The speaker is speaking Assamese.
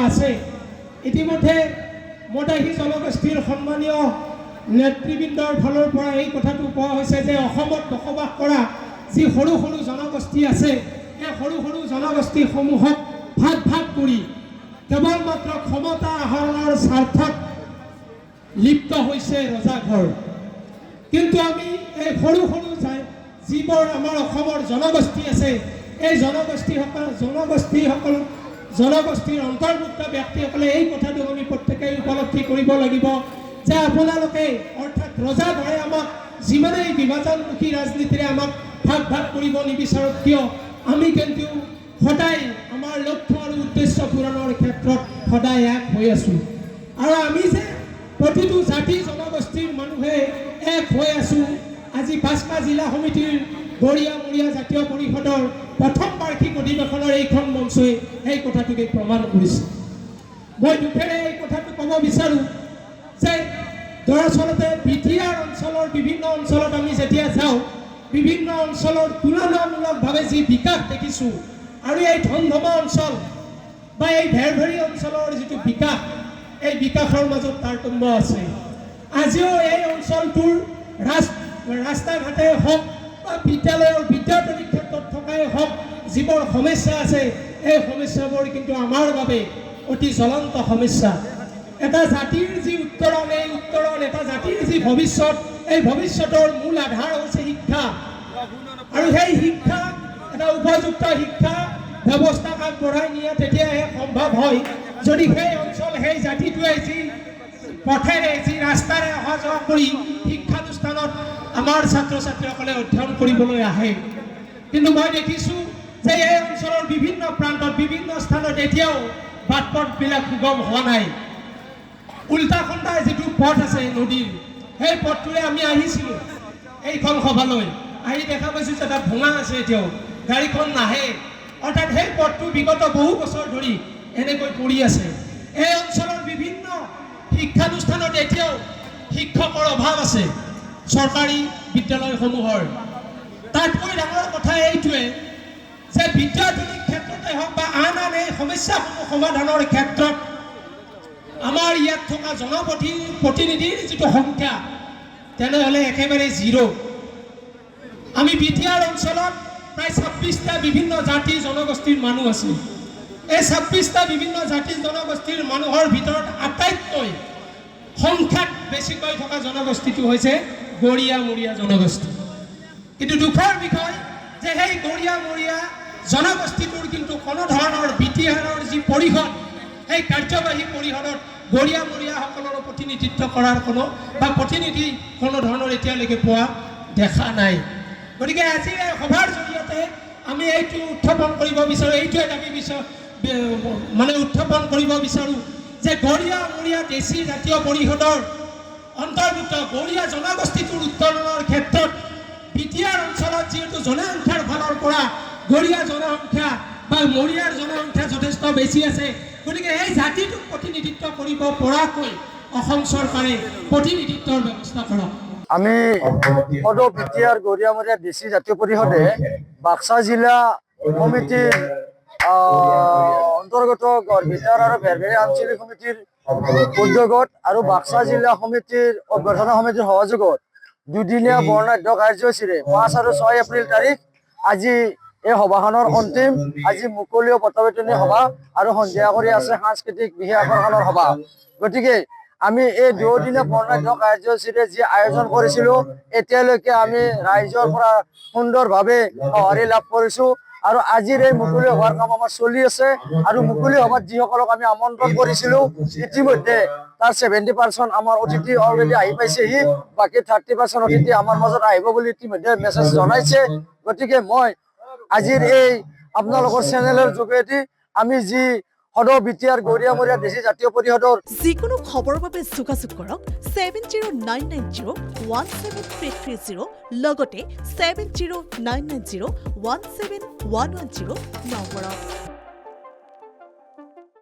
আছে। ইতিমধ্যে মদাহী জনগোষ্ঠীৰ সন্মানীয় নেতৃবৃন্দৰ ফালৰ পৰা এই কথাটো কোৱা হৈছে যে অসমত বসবাস কৰা যি সৰু সৰু জনগোষ্ঠী আছে, এই সৰু সৰু জনগোষ্ঠীসমূহক ভাগ ভাগ কৰি কেৱল মাত্ৰ ক্ষমতা আহৰণৰ স্বাৰ্থত লিপ্ত হৈছে ৰজাঘৰ। কিন্তু আমি এই সৰু সৰু যিবোৰ আমাৰ অসমৰ জনগোষ্ঠী আছে, এই জনগোষ্ঠীৰ অন্তৰ্ভুক্ত ব্যক্তিসকলে এই কথাটো আমি প্ৰত্যেকেই উপলব্ধি কৰিব লাগিব যে আপোনালোকে অৰ্থাৎ ৰজাঘৰে আমাক যিমানেই বিভাজনমুখী ৰাজনীতিৰে আমাক ভাগ ভাগ কৰিব নিবিচাৰক কিয়, আমি কিন্তু সদায় আমাৰ লক্ষ্য আৰু উদ্দেশ্য পূৰণৰ ক্ষেত্ৰত সদায় এক হৈ আছোঁ। আৰু আমি যে প্ৰতিটো জাতি জনগোষ্ঠীৰ মানুহে এক হৈ আছোঁ, আজি বাস্কা জিলা সমিতিৰ গড়িয়ামৰীয়া জাতীয় পৰিষদৰ প্ৰথম বাৰ্ষিক অধিৱেশনৰ এইখন মঞ্চই এই কথাটোকে প্ৰমাণ কৰিছে। মই দুখেৰে এই কথাটো ক'ব বিচাৰোঁ যে দৰাচলতে বিটিআৰ অঞ্চলৰ বিভিন্ন অঞ্চলত আমি যেতিয়া যাওঁ, বিভিন্ন অঞ্চলৰ তুলনামূলকভাৱে যি বিকাশ দেখিছোঁ আৰু এই ধমধমা অঞ্চল বা এই ভেৰভেৰী অঞ্চলৰ যিটো বিকাশ, এই বিকাশৰ মাজত তাৰতম্য আছে। আজিও এই অঞ্চলটোৰ ৰাস্তা ঘাটে হওক বা বিদ্যালয়ৰ বিদ্যাৰ্থীৰ ক্ষেত্ৰত থকাই হওক, যিবোৰ সমস্যা আছে এই সমস্যাবোৰ কিন্তু আমাৰ বাবে অতি জ্বলন্ত সমস্যা। এটা জাতিৰ যি উত্তৰণ, এই উত্তৰণ এটা জাতিৰ যি ভৱিষ্যত, এই ভৱিষ্যতৰ মূল আধাৰ হৈছে শিক্ষা। আৰু সেই শিক্ষা এটা উপযুক্ত শিক্ষা ব্যৱস্থাক আগবঢ়াই নিয়া তেতিয়াহে সম্ভৱ হয় যদি সেই অঞ্চল, সেই জাতিটোৱে যি পথেৰে যি ৰাস্তাৰে অহা যোৱা কৰি শিক্ষানুষ্ঠানত আমাৰ ছাত্ৰ ছাত্ৰীসকলে অধ্যয়ন কৰিবলৈ আহে। কিন্তু মই দেখিছোঁ যে এই অঞ্চলৰ বিভিন্ন প্ৰান্তত, বিভিন্ন স্থানত এতিয়াও বাট পথবিলাক সুগম হোৱা নাই। উল্টাখণ্ডাৰ যিটো পথ আছে নদীৰ, সেই পথটোৰে আমি আহিছিলোঁ এইখন সভালৈ, আহি দেখা পাইছোঁ যে তাত ভঙা আছে, এতিয়াও গাড়ীখন নাহে। অৰ্থাৎ সেই পথটো বিগত বহু বছৰ ধৰি এনেকৈ পৰি আছে। এই অঞ্চলৰ বিভিন্ন শিক্ষানুষ্ঠানত এতিয়াও শিক্ষকৰ অভাৱ আছে চৰকাৰী বিদ্যালয়সমূহৰ। তাতকৈ ডাঙৰ কথা এইটোৱে যে বিদ্যাৰ্থীৰ ক্ষেত্ৰতে হওক বা আন আন এই সমস্যাসমূহ সমাধানৰ ক্ষেত্ৰত আমাৰ ইয়াত থকা জনপ্ৰতিনিধিৰ যিটো সংখ্যা তেনেহ'লে একেবাৰে জিৰ'। আমি বিটিআৰ অঞ্চলত প্ৰায় 26টা বিভিন্ন জাতি জনগোষ্ঠীৰ মানুহ আছে। এই 26টা বিভিন্ন জাতি জনগোষ্ঠীৰ মানুহৰ ভিতৰত আটাইতকৈ সংখ্যাত বেছিকৈ থকা জনগোষ্ঠীটো হৈছে গড়িয়ামৰীয়া জনগোষ্ঠী। কিন্তু দুখৰ বিষয় যে সেই গড়িয়ামৰীয়া জনগোষ্ঠীটোৰ কিন্তু কোনো ধৰণৰ বিটিআৰৰ যি পৰিষদ, সেই কাৰ্যবাহী পৰিষদত গড়িয়ামৰীয়াসকলৰ প্ৰতিনিধিত্ব কৰাৰ প্ৰতিনিধি কোনো ধৰণৰ এতিয়ালৈকে পোৱা দেখা নাই। গতিকে আজি এই সভাৰ জৰিয়তে আমি এইটো উত্থাপন কৰিব বিচাৰোঁ, এইটোৱে দাবী উত্থাপন কৰিব বিচাৰোঁ যে গড়িয়ামৰীয়া দেশী জাতীয় পৰিষদৰ অন্তৰ্ভুক্ত গড়িয়া জনগোষ্ঠীটোৰ উত্তৰণৰ ক্ষেত্ৰত বিটিআৰ অঞ্চলত যিহেতু জনসংখ্যাৰ ফালৰ পৰা গড়িয়া জনসংখ্যা বা মৰিয়াৰ জনসংখ্যা যথেষ্ট বেছি আছে, গতিকে এই জাতিটোক প্ৰতিনিধিত্ব কৰিব পৰাকৈ অসম চৰকাৰে প্ৰতিনিধিত্বৰ ব্যৱস্থা কৰক। আমি সদৌ বিটিআৰ গড়িয়ামৰীয়া দেশী জাতীয় পৰিষদে বাক্সা জিলা সমিতিৰ অন্তৰ্গত গড়বেতাৰ আৰু ভেৰভেৰী আঞ্চলিক সমিতিৰ উদ্যোগত আৰু বাক্সা জিলা সমিতিৰ অভ্যৰ্থনা সমিতিৰ সহযোগত দুদিনীয়া বৰ্ণাঢ্য কাৰ্যসূচীৰে 5 আৰু 6 এপ্ৰিল তাৰিখ আজি এই সভাখনৰ অন্তিম। আজি মুকলি পটবেটনি সভা আৰু সন্ধিয়া কৰি আছে সাংস্কৃতিক বিশেষ আকৰ্ষণৰ সভা। গতিকে আমি এই দুদিনীয়া বৰ্ণাঢ্য কাৰ্যসূচীৰে যি আয়োজন কৰিছিলোঁ, এতিয়ালৈকে আমি ৰাইজৰ পৰা সুন্দৰভাৱে সঁহাৰি লাভ কৰিছোঁ। আৰু আজিৰ এই মুকলি সভাৰ কাম আমাৰ চলি আছে। আৰু মুকলি সভাত যিসকলক আমি আমন্ত্ৰণ কৰিছিলোঁ, ইতিমধ্যে তাৰ 70% আমাৰ অতিথি অলৰেডি আহি পাইছেহি। বাকী 30% অতিথি আমাৰ মাজত আহিব বুলি ইতিমধ্যে মেছেজ জনাইছে। গতিকে মই আজিৰ এই আপোনালোকৰ চেনেলৰ যোগেদি আমি যি সদৌ বিটিআৰ গড়িয়ামৰীয়া দেশী জাতীয় পৰিষদৰ যিকোনো খবৰৰ বাবে যোগাযোগ কৰক 7099017330 লগতে 7099017110 নম্বৰত।